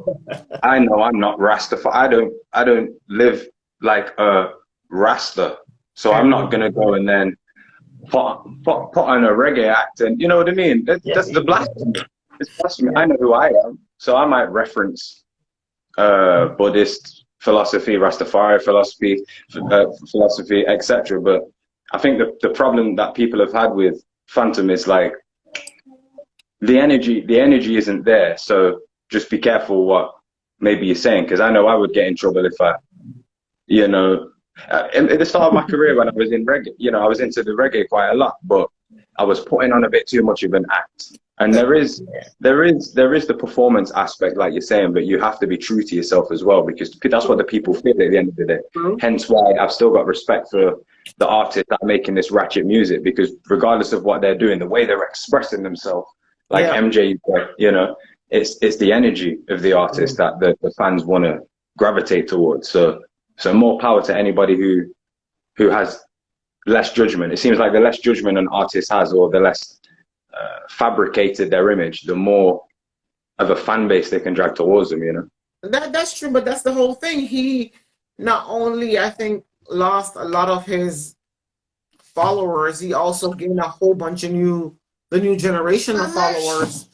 I know I'm not Rastafari. I don't live like a Rasta. So I'm not gonna go and then put on a reggae act, and you know what I mean. That's the blasphemy. It's blasphemy. I know who I am, so I might reference Buddhist philosophy, Rastafari philosophy, etc. But I think the problem that people have had with Phantom is like the energy isn't there. So just be careful what maybe you're saying, because I know I would get in trouble if I, you know. At the start of my career, when I was in reggae, you know, I was into the reggae quite a lot, but I was putting on a bit too much of an act. And there is the performance aspect, like you're saying, but you have to be true to yourself as well, because that's what the people feel at the end of the day. Hence why I've still got respect for the artists that are making this ratchet music, because regardless of what they're doing, the way they're expressing themselves, like MJ, you know, it's the energy of the artist that the fans want to gravitate towards. So more power to anybody who has less judgment. It seems like the less judgment an artist has, or the less fabricated their image, the more of a fan base they can drag towards them, you know? That's true, but that's the whole thing. He not only, I think, lost a lot of his followers, he also gained a whole bunch of the new generation of followers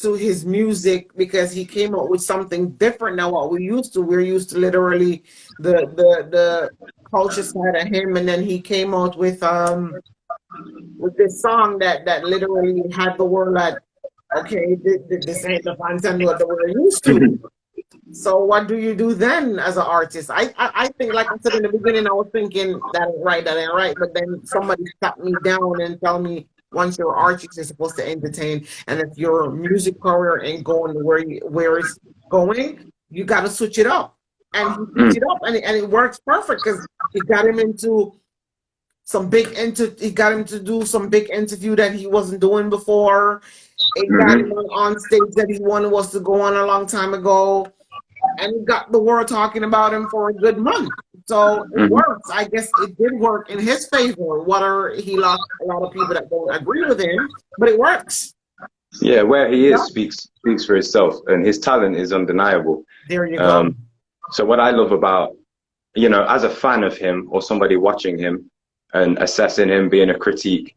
to his music, because he came up with something different than what we're used to literally the culture side of him, and then he came out with this song that literally had the word that, okay, this ain't the content that we're used to. So what do you do then as an artist? I think, like I said in the beginning, I was thinking that ain't right, but then somebody sat me down and tell me, once you're an artist, you're supposed to entertain, and if your music career ain't going where it's going, you got to switch it up. And he switched it up, and it works perfect, because he got him into he got him to do some big interview that he wasn't doing before. It got him on stage that he wanted was to go on a long time ago, and he got the world talking about him for a good month. So it Mhm. works. I guess it did work in his favor. Whether he lost a lot of people that don't agree with him, but it works. Yeah, where he Yeah. is speaks for itself, and his talent is undeniable. There you go. Um, so what I love about, as a fan of him or somebody watching him and assessing him, being a critique,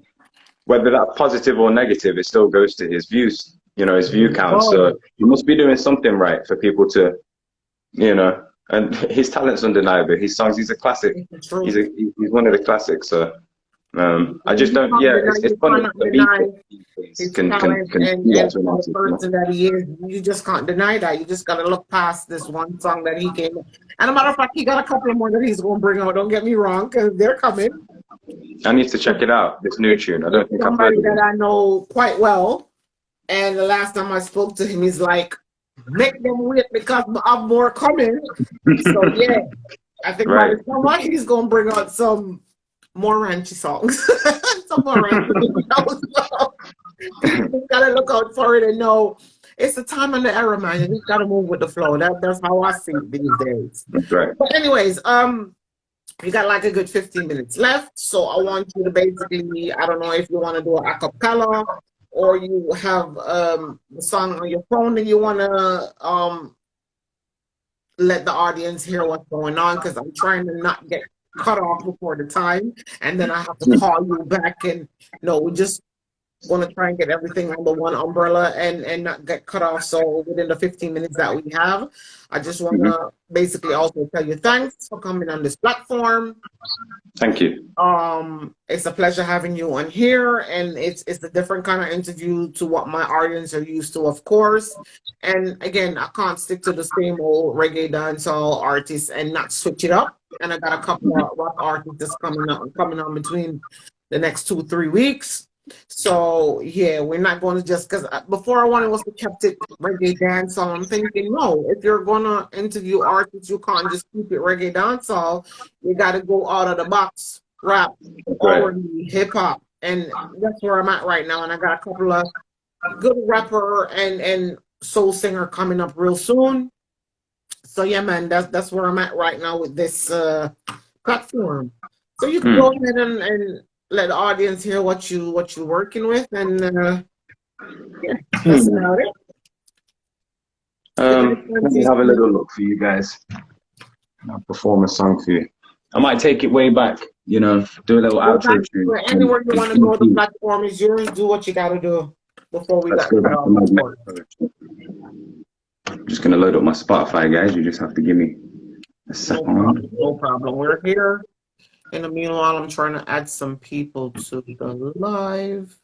whether that's positive or negative, it still goes to his views, his view count. Oh, So he must be doing something right for people to, and his talent's undeniable. His songs, he's a classic. it's the truth. He's one of the classics. So I just You don't. can't Yeah, deny, it's you funny. cannot The deny beat his can talent do that and to an the artist. person that he is. You just can't deny that. You just gotta look past this one song that he came. And a matter of fact, he got a couple of more that he's gonna bring out. Don't get me wrong, because they're coming. I need to check it out. This new tune. I don't think I've heard Somebody of that it. I know quite well, and the last time I spoke to him, he's like, "Make them wait because I'm more coming." So yeah, I think by Right. the summer he's gonna bring out some more ranchy songs, some more ranchy songs. You just gotta look out for it and know it's the time and the era, man. You just gotta move with the flow. That's how I see it these days. That's right. But anyways, we got like a good 15 minutes left, so I want you to basically, I don't know if you want to do a cappella or you have the song on your phone and you want to let the audience hear what's going on, because I'm trying to not get cut off before the time, and then I have to call you back. And no, we just want to try and get everything under one umbrella and not get cut off. So within the 15 minutes that we have, I just want to basically also tell you thanks for coming on this platform. Thank you. It's a pleasure having you on here, and it's a different kind of interview to what my audience are used to, of course. And again, I can't stick to the same old reggae dancehall artists and not switch it up. And I got a couple of rock artists that's coming on between the next 2-3 weeks. So yeah, we're not going to just, because before I wanted was to kept it reggae dancehall. I'm thinking, no, if you're gonna interview artists, you can't just keep it reggae dancehall. You got to go out of the box, rap, R&B, hip hop, and that's where I'm at right now. And I got a couple of good rapper and soul singer coming up real soon. So yeah, man, that's where I'm at right now with this platform. So you can go ahead and let the audience hear what you're working with, and yeah, that's about it. Let me have a little look for you guys. I'll perform a song for you. I might take it way back, do a little outro tune. Anywhere you want to go, the platform is yours. Do what you got to do before we Let's got go back to my I'm just going to load up my Spotify, guys. You just have to give me a second. No problem. We're here. In the meanwhile, I'm trying to add some people to the live.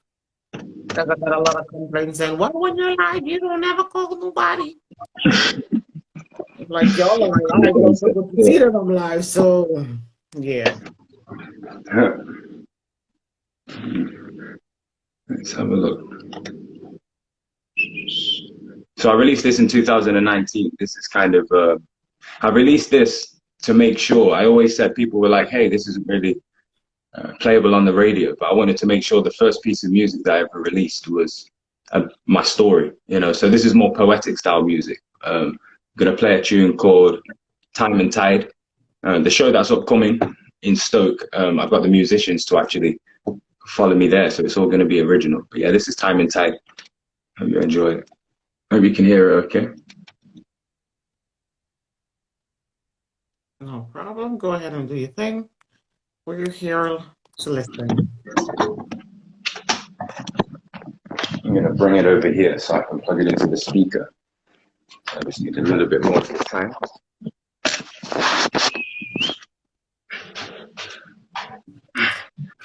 Because I got a lot of complaints saying, "Why when you're live, you don't ever call nobody?" Like, y'all are live, don't people see that I'm live. So yeah. Let's have a look. So I released this in 2019. This is kind of, I released this to make sure. I always said, people were like, hey, this isn't really playable on the radio, but I wanted to make sure the first piece of music that I ever released was my story, so this is more poetic style music. I'm gonna play a tune called Time and Tide. The show that's upcoming in Stoke, I've got the musicians to actually follow me there, so it's all gonna be original. But yeah, this is Time and Tide. Hope you enjoy it. Hope you can hear it okay. No problem. Go ahead and do your thing. We're here to listen. I'm going to bring it over here so I can plug it into the speaker. I just need a little bit more time.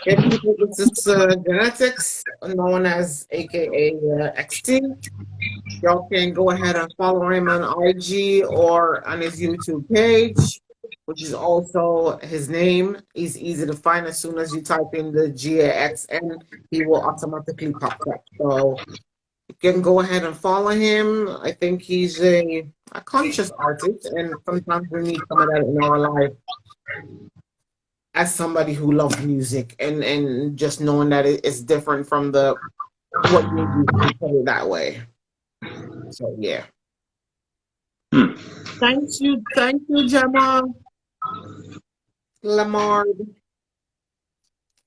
Hey people, this is GXNETIX, known as AKA XT. Y'all can go ahead and follow him on IG or on his YouTube page, which is also his name. He's easy to find. As soon as you type in the GXN, he will automatically pop up. So you can go ahead and follow him. I think he's a conscious artist, and sometimes we need some of that in our life as somebody who loves music and just knowing that it's different from the what you do, put it that way. So yeah. Thank you, Gemma. Lamar.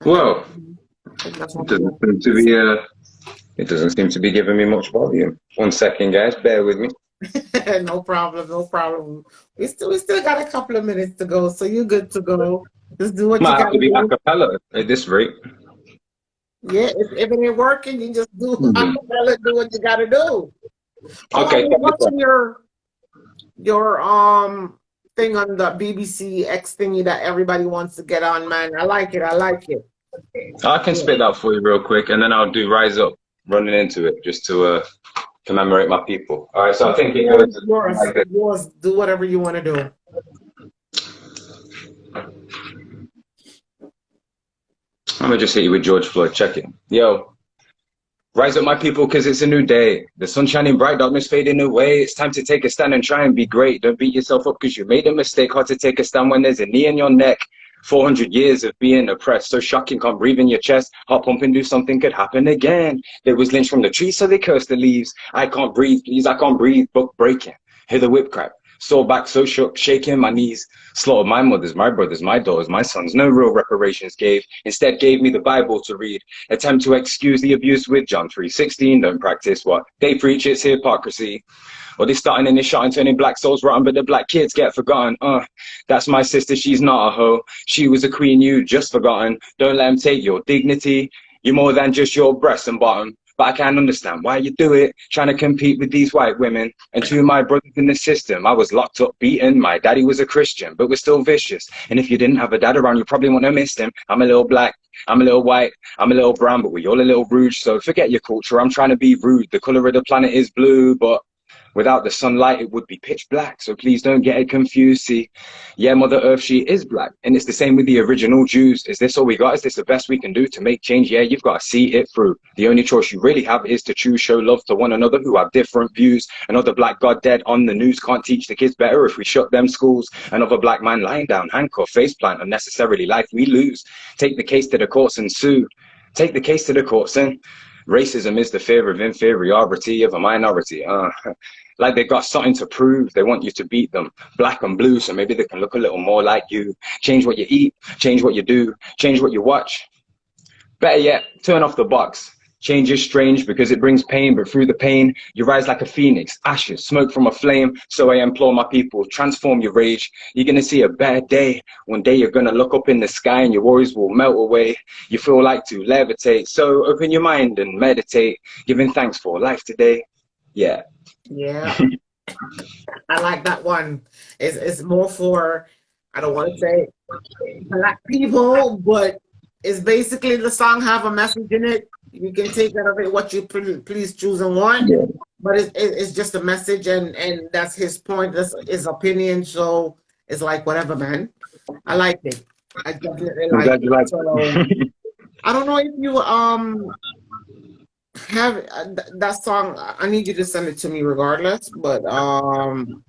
Well, I think that's it what doesn't seem to be it doesn't seem to be giving me much volume. 1 second, guys, bear with me. No problem, no problem. We still got a couple of minutes to go, so you're good to go. Just do what you Might have to gotta be a do. cappella at this rate. Yeah, if it ain't working, you just do Mhm. acapella, do what you gotta do. Oh, I Okay, was check this out. watching your thing on the BBC X thingy that everybody wants to get on, man. I like it. I like it. I can Yeah. spit that for you real quick, and then I'll do Rise Up, running into it, just to commemorate my people. All right, so I The think it floor goes is yours. like this. Yours. Do whatever you want to do. I'm gonna just hit you with George Floyd. Check it. Yo, rise up, my people, because it's a new day. The sun shining bright, darkness fading away. It's time to take a stand and try and be great. Don't beat yourself up because you made a mistake. Hard to take a stand when there's a knee in your neck. 400 years of being oppressed, so shocking, can't breathe in your chest. Heart pumping, do something could happen again. There was lynch from the trees, so they cursed the leaves. I can't breathe, please, I can't breathe, book breaking. Hear the whip crack. Sore back, so shook, shaking my knees. Slaughtered my mothers, my brothers, my daughters, my sons. No real reparations gave. Instead, gave me the Bible to read. Attempt to excuse the abuse with John 3:16. Don't practice what they preach, it's hypocrisy. Or they starting in this shot and turning black souls rotten, but the black kids get forgotten. That's my sister, she's not a hoe. She was a queen, you just forgotten. Don't let them take your dignity. You're more than just your breast and bottom. But I can't understand why you do it, trying to compete with these white women. And two of my brothers in the system, I was locked up, beaten. My daddy was a Christian, but we're still vicious. And if you didn't have a dad around, you probably wouldn't have missed him. I'm a little black, I'm a little white, I'm a little brown, but we're all a little rude. So forget your culture, I'm trying to be rude. The color of the planet is blue, but without the sunlight, it would be pitch black. So please don't get it confused. See, yeah, Mother Earth, she is black. And it's the same with the original Jews. Is this all we got? Is this the best we can do to make change? Yeah, you've got to see it through. The only choice you really have is to choose, show love to one another who have different views. Another black god dead on the news can't teach the kids better if we shut them schools. Another black man lying down, handcuffed, face plant, unnecessarily life we lose. Take the case to the courts and sue. Take the case to the courts and racism is the fear of inferiority of a minority. Like they got something to prove. They want you to beat them black and blue, so maybe they can look a little more like you. Change what you eat, change what you do, change what you watch. Better yet, turn off the box. Change is strange because it brings pain, but through the pain, you rise like a phoenix, ashes, smoke from a flame. So I implore my people, transform your rage. You're gonna see a better day. One day you're gonna look up in the sky and your worries will melt away. You feel like to levitate, so open your mind and meditate, giving thanks for life today. Yeah. Yeah, I like that one. It's more for, I don't want to say black people, but it's basically the song have a message in it. You can take out of it what you please choose and want, Yeah. but it's just a message, and that's his point. That's his opinion. So it's like whatever, man. I like it. I definitely I'm like glad you it. like So it. I don't know if you have that song. I need you to send it to me regardless, but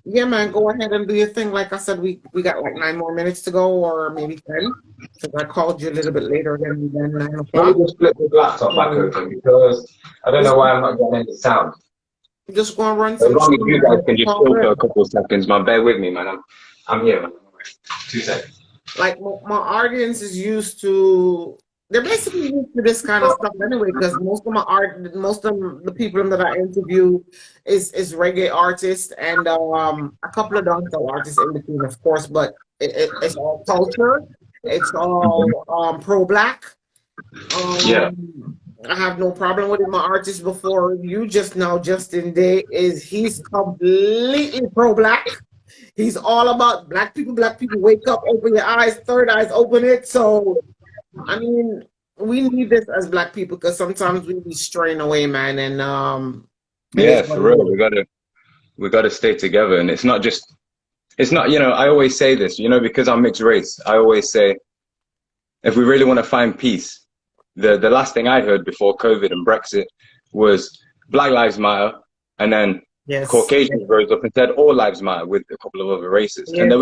yeah, man, go ahead and do your thing. Like I said, we got like 9 more minutes to go, or maybe 10, because I called you a little bit later than 9 Let me o'clock. just flip the laptop back So open because I don't know just why I'm not getting any sound. just gonna run As some long as tunes you and guys we can can just call chill for it. a couple of seconds, man. Bear with me, man. I'm here, man. 2 seconds. Like my audience is used to, they're basically used to this kind of stuff anyway, because most of the people that I interview is reggae artists and a couple of dancehall artists in between, of course, but it's all culture, it's all pro-black. Yeah. I have no problem with it. My artist before you just now, Justin Day, he's completely pro-black. He's all about black people. Black people, wake up, open your eyes, third eyes, open it. So, I mean, we need this as black people because sometimes we be straying away, man. And it is Yeah, what for it real. is. We gotta stay together. And it's not, I always say this, because I'm mixed race, I always say if we really want to find peace, the last thing I heard before COVID and Brexit was Black Lives Matter, and then Yes, Caucasians rose up and said all lives matter with a couple of other races. And yes, yes. there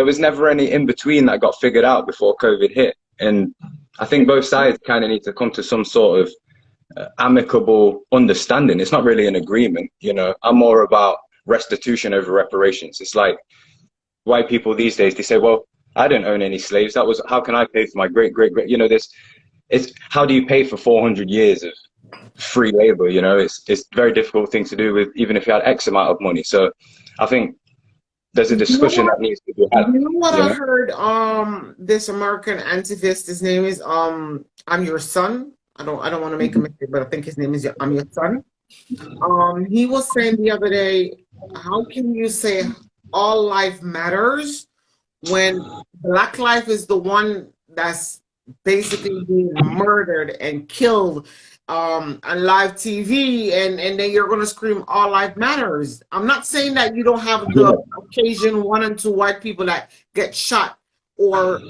was never any in between that got figured out before COVID hit. And I think both sides kind of need to come to some sort of amicable understanding. It's not really an agreement, I'm more about restitution over reparations. It's like white people these days, they say, well, I didn't own any slaves. That was, how can I pay for my great, great, great, you know, this, it's, how do you pay for 400 years of free labor? You know, it's a very difficult thing to do with, even if you had X amount of money. So I think there's a You know discussion what? that needs to be had, You know what you I know? heard? This American activist, his name is I'm Your Son. I don't want to make a mistake, but I think his name is I'm Your Son. He was saying the other day, how can you say all life matters when Black life is the one that's basically being murdered and killed on live TV, and then you're going to scream all life matters. I'm not saying that you don't have the occasion one and two white people that get shot or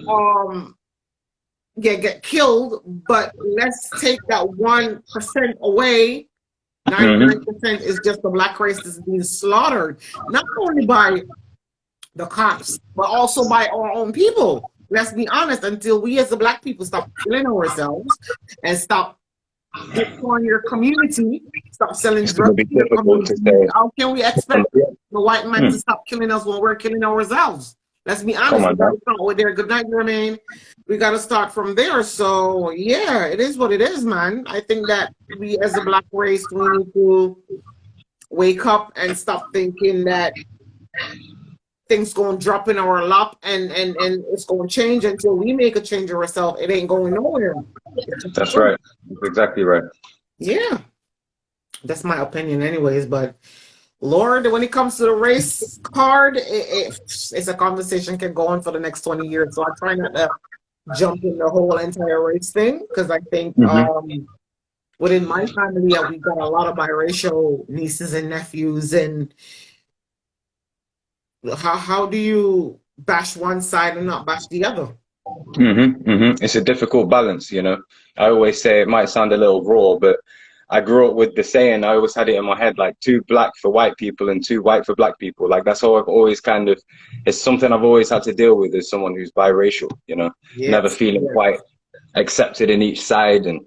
um get killed, but let's take that 1% away. Hmm. 99% is just the Black race that's being slaughtered, not only by the cops, but also by our own people. Let's be honest, until we as the Black people stop killing ourselves and stop destroying your community, stop selling It's going to drugs be to your difficult to community, say. how can we expect the white man Hmm. to stop killing us when we're killing ourselves? Let's be Come honest, we on got now. to start with there. Good night, Jermaine. We got to start from there. So, yeah, it is what it is, man. I think that we as a Black race, we need to wake up and stop thinking that things going to drop in our lap and it's going to change until we make a change ourselves. It ain't going nowhere. It's just That's true. right. That's exactly right. Yeah, that's my opinion, anyways. But Lord, when it comes to the race card, it's a conversation can go on for the next 20 years. So I try not to jump in the whole entire race thing because I think Hmm. within my family, we've got a lot of biracial nieces and nephews, and how do you bash one side and not bash the other? It's a difficult balance, you know. I always say it might sound a little raw, but I grew up with the saying. I always had it in my head, like two black for white people and two white for black people. Like that's how I've always kind of. It's something I've always had to deal with as someone who's biracial. You know, never Yes, feeling yes, quite accepted in each side, and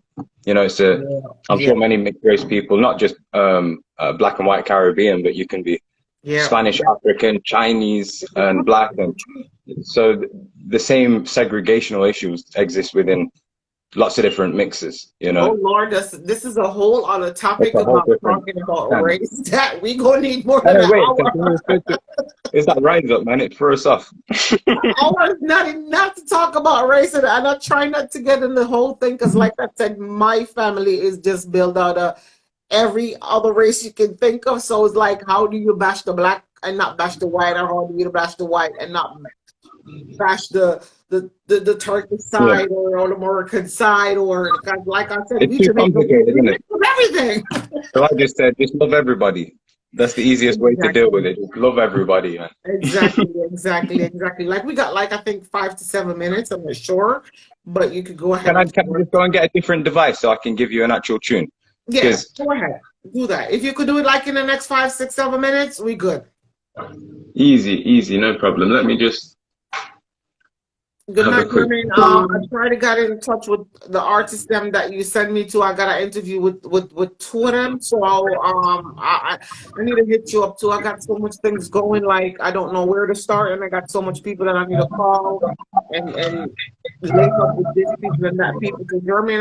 you know, it's a. yeah, I'm yeah, sure many mixed race people, not just black and white Caribbean, but you can be yeah. Spanish, African, Chinese, and black, and so the same segregational issues exist within lots of different mixes. You Oh know, Lord, this is a whole other it's topic a whole about different talking about kind of. race that we gonna need more I than know, an wait, hour. continue. It's that rise up, man. It threw us off. Hour is not enough to talk about race, and I'm trying not to get in the whole thing because, like I said, my family is just built out of every other race you can think of. So it's like, how do you bash the black and not bash the white, or how do you bash the white and not bash the Turkish Yeah, side or the Moroccan side, or because like I said, it's we too Jamaican, we, complicated, we isn't it? mix with everything. So I just said, just love everybody. That's the easiest way to deal with Exactly. it. Just love everybody, man. Exactly. Like we got like I think 5 to 7 minutes. I'm not sure, but you could go ahead and Can I just go and get a different device so I can give you an actual tune? yeah, Because go ahead, do that. If you could do it like in the next 5, 6, 7 minutes, we good. easy, no problem. Let me just Good have a night, quick. Norman. I tried to get in touch with the artist them that you sent me to. I got an interview with two of them, so I need to hit you up too. I got so much things going, like I don't know where to start, and I got so much people that I need to call and link up with this people and that people. So, Jermaine,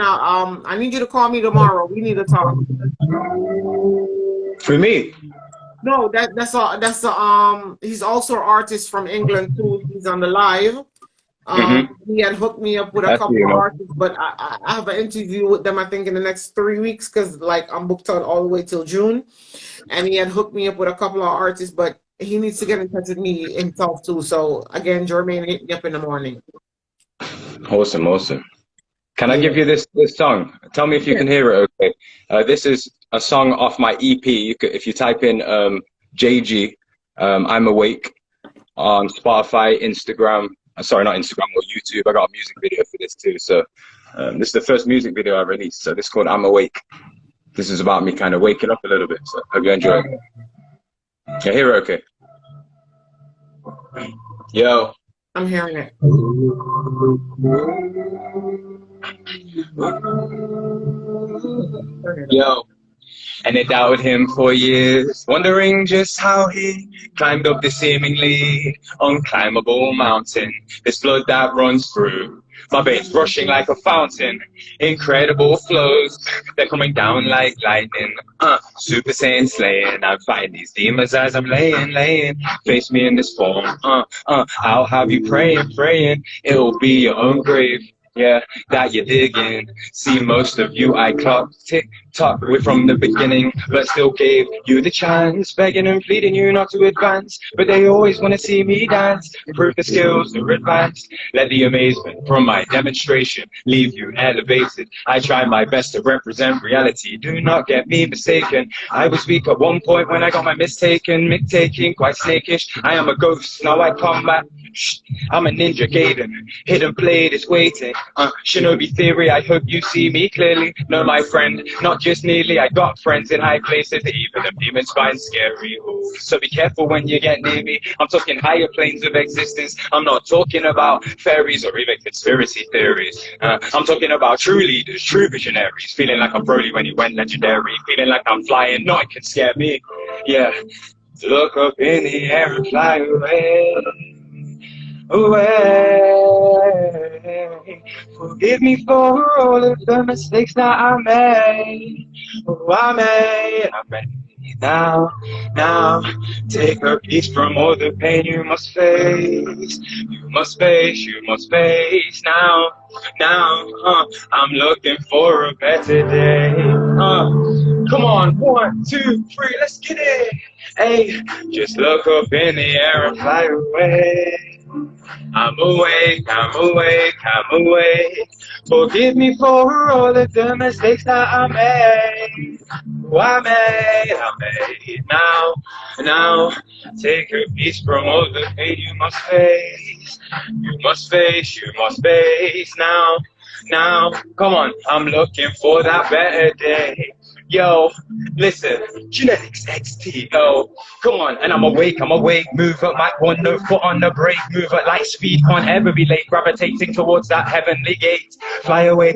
I need you to call me tomorrow. We need to talk. For me. No, that's all. He's also an artist from England too. He's on the live. Mm-hmm. He had hooked me up with a That's couple you, of man. artists, but I have an interview with them, I think, in the next 3 weeks because, like, I'm booked out all the way till June. And he had hooked me up with a couple of artists, but he needs to get in touch with me himself, too. So, again, Jermaine hit me up in the morning. Awesome. Can I Yeah. give you this song? Tell me if you Yeah. can hear it. Okay. This is a song off my EP. If you type in JG, I'm Awake on Spotify, Instagram. Sorry, not Instagram or YouTube. I got a music video for this too. So this is the first music video I released. So this is called I'm Awake. This is about me kind of waking up a little bit. So hope you enjoy it. Can you hear it okay? Yo. I'm hearing it. Turn it up. Yo. And it doubted him for years, wondering just how he climbed up this seemingly unclimbable mountain. This blood that runs through my veins rushing like a fountain, incredible flows, they're coming down like lightning. Super Saiyan slaying, I'm fighting these demons as I'm laying. Face me in this form, I'll have you praying, it'll be your own grave. Yeah, that you're digging. See, most of you I clocked tick-tock with from the beginning, but still gave you the chance, begging and pleading you not to advance. But they always want to see me dance, improve the skills, they're advanced. Let the amazement from my demonstration leave you elevated. I try my best to represent reality, do not get me mistaken. I was weak at one point when I got my mistaken, mick-taking, quite snakish. I am a ghost, now I come back. I'm a ninja Gaiden, hidden blade is waiting. Shinobi theory, I hope you see me clearly. No, my friend, not just nearly. I got friends in high places, even the demons find scary. Ooh. So be careful when you get near me. I'm talking higher planes of existence. I'm not talking about fairies or even conspiracy theories. I'm talking about true leaders, true visionaries. Feeling like I'm Broly when he went legendary. Feeling like I'm flying, no, it can scare me. Yeah, look up in the air and fly away. Away. Forgive me for all of the mistakes that I made. Oh, I made now. Take a piece from all the pain you must face. You must face now. I'm looking for a better day. Come on, 1, 2, 3, let's get it. Hey, just look up in the air and fly away. I'm awake. Forgive me for all of the mistakes that I made. Oh, I made now. Take a piece from all the pain you must face. You must face now. Come on, I'm looking for that better day. Yo, listen, GXNETIX-XT, yo, come on, and I'm awake, move at my 1 note, foot on the brake, move at light speed, can't ever be late, gravitating towards that heavenly gate, fly away,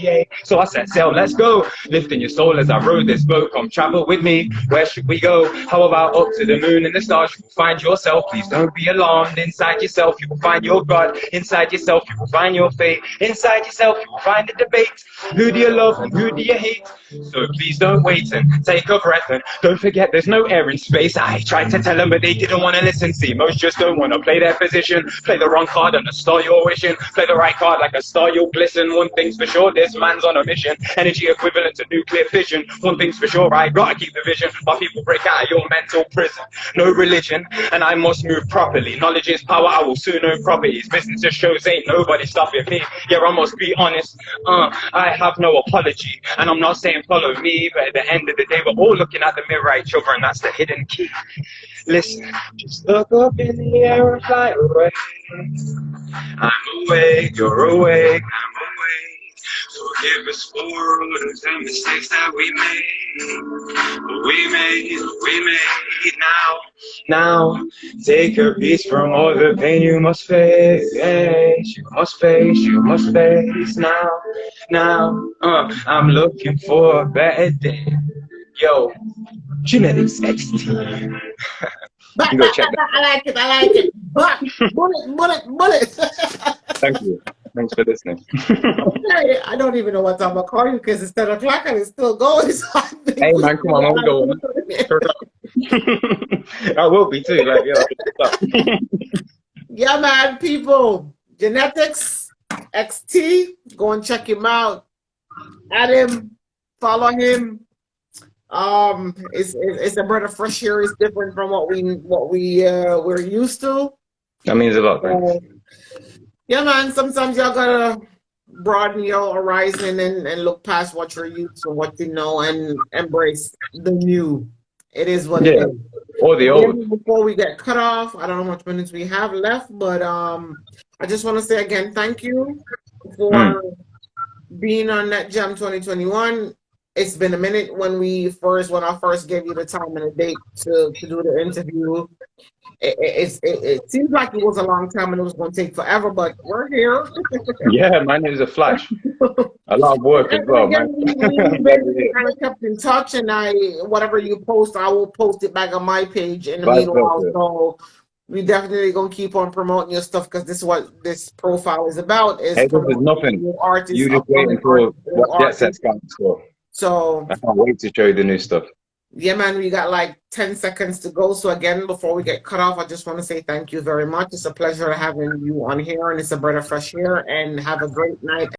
yeah. So I set sail, let's go, lifting your soul as I row this boat, come travel with me, where should we go, how about up to the moon and the stars, you will find yourself, please don't be alarmed, inside yourself you will find your God, inside yourself you will find your fate, inside yourself you will find the debate, who do you love and who do you hate? So please don't wait and take a breath and don't forget there's no air in space. I tried to tell them but they didn't want to listen. See, most just don't want to play their position. Play the wrong card and the star you're wishing. Play the right card like a star you'll glisten. One thing's for sure, this man's on a mission. Energy equivalent to nuclear fission. One thing's for sure, I gotta keep the vision. My people break out of your mental prison. No religion and I must move properly. Knowledge is power, I will soon own properties. Business just shows ain't nobody stopping me. Yeah, I must be honest, I have no apology. And I'm not saying follow me, but at the end of the day, we're all looking at the mirror at each other, and that's the hidden key. Listen, just look up in the air and fly away. I'm awake, you're awake, I'm awake. Forgive us for all of the mistakes that we made. We made now. Take a piece from all the pain you must face. You must face now. I'm looking for a better day. Yo, GXNETIX-XT. You go check that. I like it. Bullet. Thank you. Thanks for listening. I don't even know what time I'll call you because it's 10 o'clock and it's still going. So hey man, come on, I'm going. I will be too. Like, yeah. Yeah, man, people. GXNETIX-XT. Go and check him out. Add him. Follow him. It's a breath of fresh air. It's different from what we're used to. That means a lot, man. Yeah, man. Sometimes y'all gotta broaden your horizon and look past what you're used to, what you know, and embrace the new. It is what it is. Or the old. Before we get cut off, I don't know how much minutes we have left, but I just want to say again, thank you for being on NetJam 2021. It's been a minute when I first gave you the time and the date to do the interview. It seems like it was a long time and it was going to take forever, but we're here. Yeah, man, it was a flash. A lot of work as And well, man. again, we've I'm glad you're been here. kind of kept in touch, and whatever you post, I will post it back on my page in the Vice meanwhile. versa. So we definitely gonna keep on promoting your stuff because this is what this profile is about: is Hey, this is promoting nothing. new artists, You just wait upcoming until artists, old what Jet Set's artists. got in store. So I can't wait to show you the new stuff. yeah, man, we got like 10 seconds to go. So again, before we get cut off, I just want to say thank you very much. It's a pleasure having you on here, and it's a breath of fresh air. And have a great night.